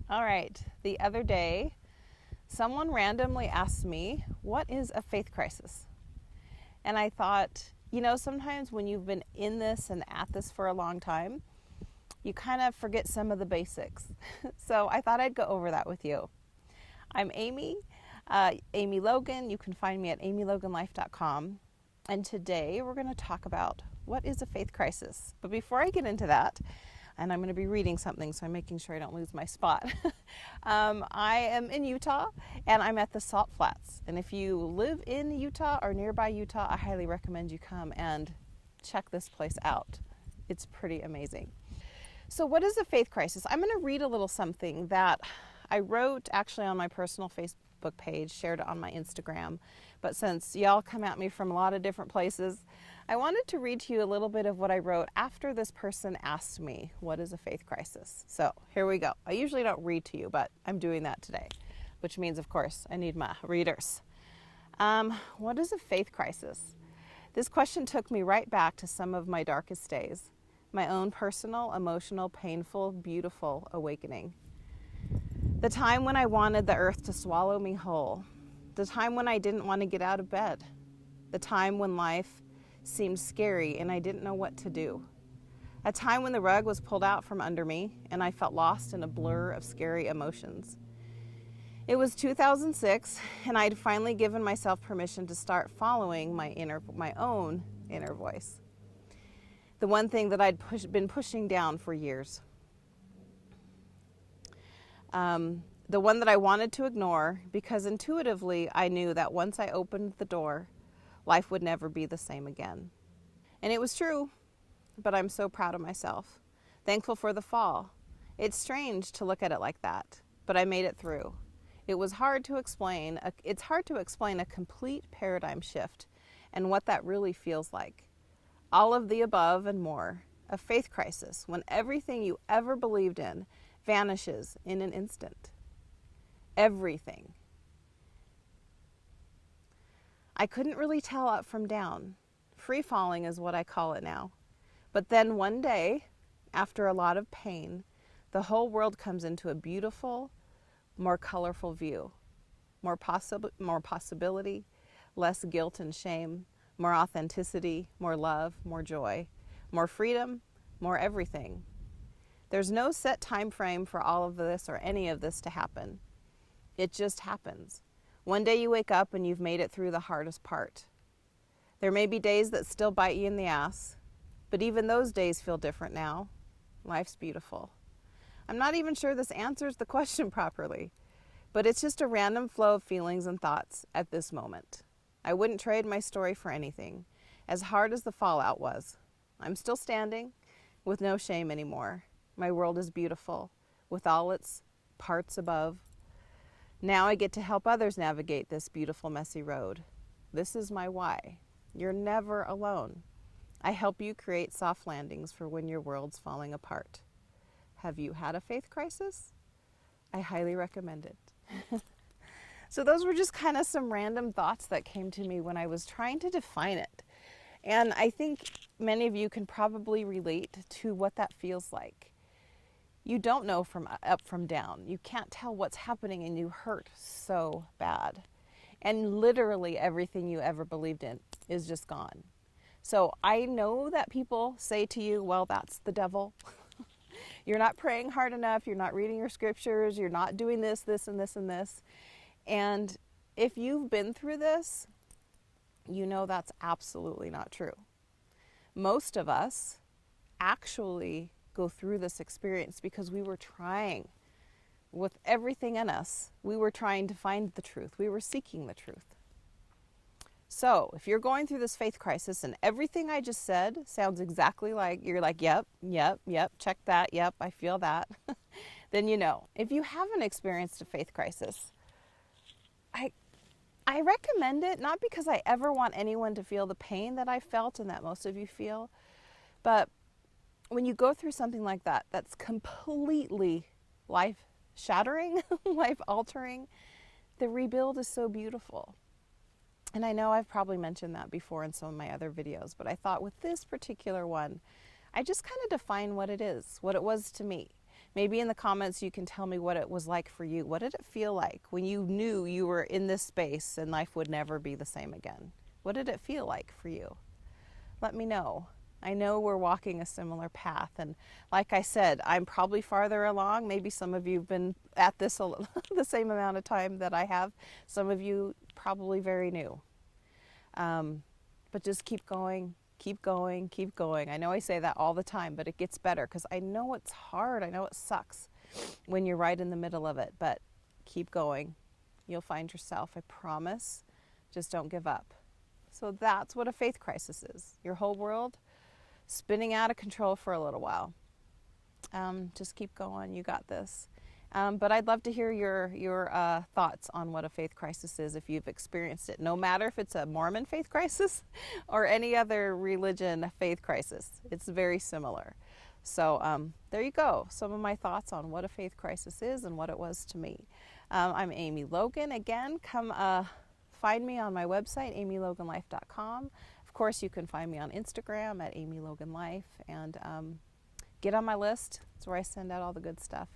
All right. The other day, someone randomly asked me, "What is a faith crisis?" And I thought, sometimes when you've been in this and at this for a long time, you kind of forget some of the basics. So I thought I'd go over that with you. I'm Amy, Amy Logan. You can find me at amyloganlife.com. And today we're going to talk about what is a faith crisis. But before I get into that, and I'm going to be reading something, so I'm making sure I don't lose my spot. I am in Utah, and I'm at the Salt Flats. And if you live in Utah or nearby Utah, I highly recommend you come and check this place out. It's pretty amazing. So what is a faith crisis? I'm going to read a little something that I wrote actually on my personal Facebook page, shared it on my Instagram. But since y'all come at me from a lot of different places, I wanted to read to you a little bit of what I wrote after this person asked me, what is a faith crisis? So here we go. I usually don't read to you, but I'm doing that today, which means, of course, I need my readers. What is a faith crisis? This question took me right back to some of my darkest days, my own personal, emotional, painful, beautiful awakening. The time when I wanted the earth to swallow me whole. The time when I didn't want to get out of bed. The time when life seemed scary and I didn't know what to do. A time when the rug was pulled out from under me and I felt lost in a blur of scary emotions. It was 2006 and I'd finally given myself permission to start following my own inner voice. The one thing that I'd been pushing down for years. The one that I wanted to ignore because intuitively I knew that once I opened the door, life would never be the same again. And it was true, but I'm so proud of myself. Thankful for the fall. It's strange to look at it like that, but I made it through. It was hard to explain. It's hard to explain a complete paradigm shift and what that really feels like. All of the above and more. A faith crisis when everything you ever believed in vanishes in an instant. Everything. I couldn't really tell up from down. Free falling is what I call it now. But then one day, after a lot of pain, the whole world comes into a beautiful, more colorful view. More possibility, less guilt and shame, more authenticity, more love, more joy, more freedom, more everything. There's no set time frame for all of this or any of this to happen. It just happens. One day you wake up and you've made it through the hardest part. There may be days that still bite you in the ass, but even those days feel different now. Life's beautiful. I'm not even sure this answers the question properly, but it's just a random flow of feelings and thoughts at this moment. I wouldn't trade my story for anything, as hard as the fallout was. I'm still standing, with no shame anymore. My world is beautiful, with all its parts above. Now I get to help others navigate this beautiful, messy road. This is my why. You're never alone. I help you create soft landings for when your world's falling apart. Have you had a faith crisis? I highly recommend it. So those were just kind of some random thoughts that came to me when I was trying to define it. And I think many of you can probably relate to what that feels like. You don't know from up from down. You can't tell what's happening and you hurt so bad. And literally everything you ever believed in is just gone. So I know that people say to you, well, that's the devil. You're not praying hard enough. You're not reading your scriptures. You're not doing this, this, and this, and this. And if you've been through this, you know that's absolutely not true. Most of us actually go through this experience because we were trying with everything in us. We were trying to find the truth. We were seeking the truth. So if you're going through this faith crisis and everything I just said sounds exactly like, you're like, yep, check that, yep, I feel that, then you know. If you haven't experienced a faith crisis, I recommend it, not because I ever want anyone to feel the pain that I felt and that most of you feel, but when you go through something like that, that's completely life-shattering, life-altering, the rebuild is so beautiful. And I know I've probably mentioned that before in some of my other videos, but I thought with this particular one, I just kind of define what it is, what it was to me. Maybe in the comments you can tell me what it was like for you. What did it feel like when you knew you were in this space and life would never be the same again? What did it feel like for you? Let me know. I know we're walking a similar path, and like I said, I'm probably farther along. Maybe some of you have been at this the same amount of time that I have. Some of you probably very new. But just keep going, keep going, keep going. I know I say that all the time, but it gets better because I know it's hard. I know it sucks when you're right in the middle of it, but keep going. You'll find yourself, I promise. Just don't give up. So that's what a faith crisis is. Your whole world spinning out of control for a little while. Just keep going. You got this. But I'd love to hear your thoughts on what a faith crisis is if you've experienced it, no matter if it's a Mormon faith crisis or any other religion faith crisis. It's very similar. So there you go. Some of my thoughts on what a faith crisis is and what it was to me. I'm Amy Logan. Again, come find me on my website, amyloganlife.com. Of course, you can find me on Instagram at amyloganlife, and get on my list. It's where I send out all the good stuff.